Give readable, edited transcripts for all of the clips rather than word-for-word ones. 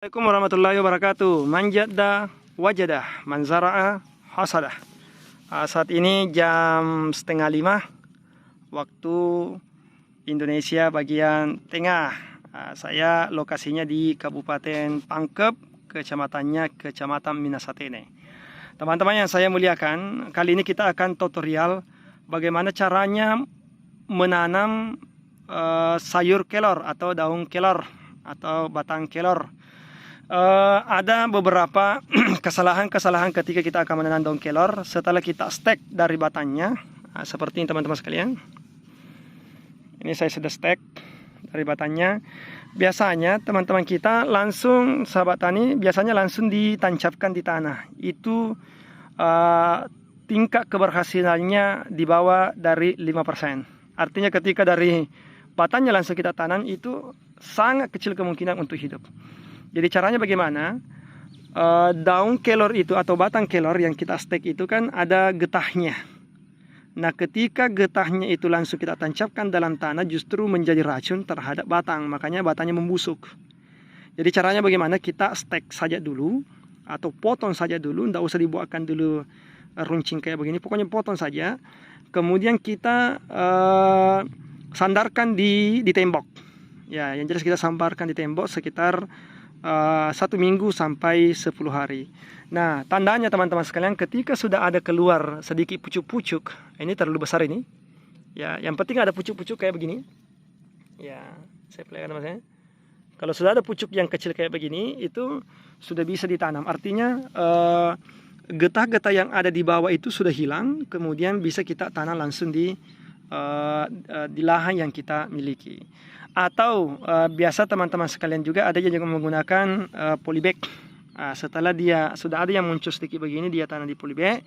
Assalamualaikum warahmatullahi wabarakatuh. Manjada wajadah, manzara'a hasadah. Saat ini jam 4:30 waktu Indonesia bagian tengah. Saya lokasinya di Kabupaten Pangkep, kecamatannya Kecamatan Minasatene. Teman-teman yang saya muliakan, kali ini kita akan tutorial bagaimana caranya menanam sayur kelor atau daun kelor atau batang kelor. Ada beberapa kesalahan-kesalahan ketika kita akan menanam daun kelor setelah kita stek dari batangnya. Seperti ini teman-teman sekalian. Ini saya sudah stek dari batangnya. Biasanya teman-teman kita langsung, sahabat tani, biasanya langsung ditancapkan di tanah. Itu tingkat keberhasilannya di bawah dari 5%. Artinya ketika dari batangnya langsung kita tanam, itu sangat kecil kemungkinan untuk hidup. Jadi caranya bagaimana? Daun kelor itu atau batang kelor yang kita stek itu kan ada getahnya. Nah, ketika getahnya itu langsung kita tancapkan dalam tanah, justru menjadi racun terhadap batang. Makanya batangnya membusuk. Jadi caranya bagaimana? Kita stek saja dulu atau potong saja dulu, tidak usah dibuatkan dulu runcing kayak begini. Pokoknya potong saja. Kemudian kita sandarkan di tembok. Ya, yang jelas kita samparkan di tembok sekitar 1 minggu sampai 10 hari. Nah, tandanya teman-teman sekalian, ketika sudah ada keluar sedikit pucuk-pucuk, ini terlalu besar ini. Ya, yang penting ada pucuk-pucuk kayak begini. Ya, saya perlihatkan teman-teman. Kalau sudah ada pucuk yang kecil kayak begini, itu sudah bisa ditanam. Artinya getah-getah yang ada di bawah itu sudah hilang, kemudian bisa kita tanam langsung di lahan yang kita miliki. Atau biasa teman-teman sekalian juga ada yang menggunakan polybag. Setelah dia sudah ada yang muncul sedikit begini, dia tanam di polybag.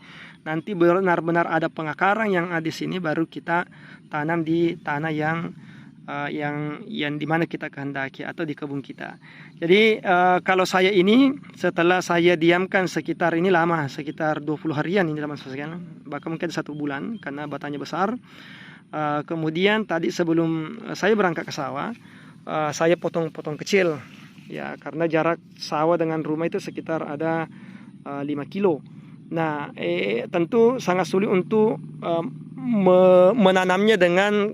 Nanti benar-benar ada pengakaran yang ada di sini, baru kita tanam di tanah yang dimana kita kehendaki atau di kebun kita. Jadi kalau saya ini setelah saya diamkan sekitar ini lama, sekitar 20 harian ini teman-teman sekalian, bahkan mungkin 1 bulan karena batangnya besar. Kemudian tadi sebelum saya berangkat ke sawah, saya potong-potong kecil, ya, karena jarak sawah dengan rumah itu sekitar ada 5 kilo. Nah, tentu sangat sulit untuk menanamnya dengan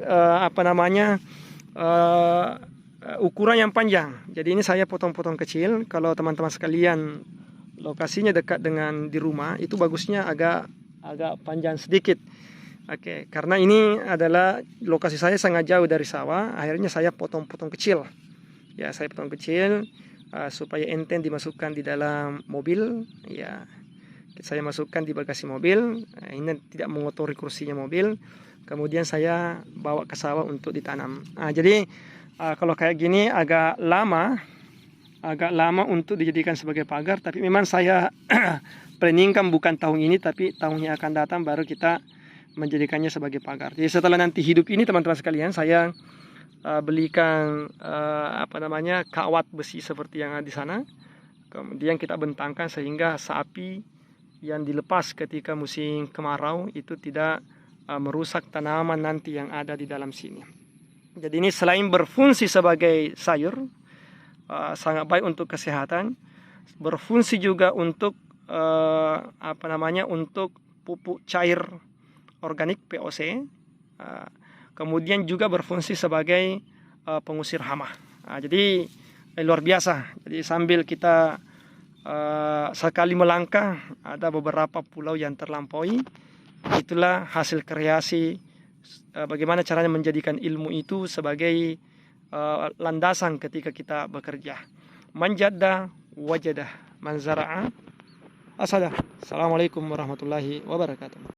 ukuran yang panjang. Jadi ini saya potong-potong kecil. Kalau teman-teman sekalian lokasinya dekat dengan di rumah, itu bagusnya agak panjang sedikit. Oke, karena ini adalah lokasi saya sangat jauh dari sawah, akhirnya saya potong-potong kecil. Ya, saya potong kecil supaya enteng dimasukkan di dalam mobil. Ya, saya masukkan di bagasi mobil. Ini tidak mengotori kursinya mobil. Kemudian saya bawa ke sawah untuk ditanam. Jadi kalau kayak gini agak lama untuk dijadikan sebagai pagar. Tapi memang saya planningkan bukan tahun ini, tapi tahun yang akan datang baru kita menjadikannya sebagai pagar. Jadi setelah nanti hidup ini teman-teman sekalian, saya belikan kawat besi seperti yang ada di sana. Kemudian kita bentangkan sehingga sapi yang dilepas ketika musim kemarau itu tidak merusak tanaman nanti yang ada di dalam sini. Jadi ini selain berfungsi sebagai sayur, sangat baik untuk kesehatan, berfungsi juga untuk untuk pupuk cair organik POC, kemudian juga berfungsi sebagai pengusir hama. Jadi luar biasa. Jadi sambil kita sekali melangkah, ada beberapa pulau yang terlampaui. Itulah hasil kreasi bagaimana caranya menjadikan ilmu itu sebagai landasan ketika kita bekerja. Manjada wajadah, manzara'a asadah. Assalamualaikum warahmatullahi wabarakatuh.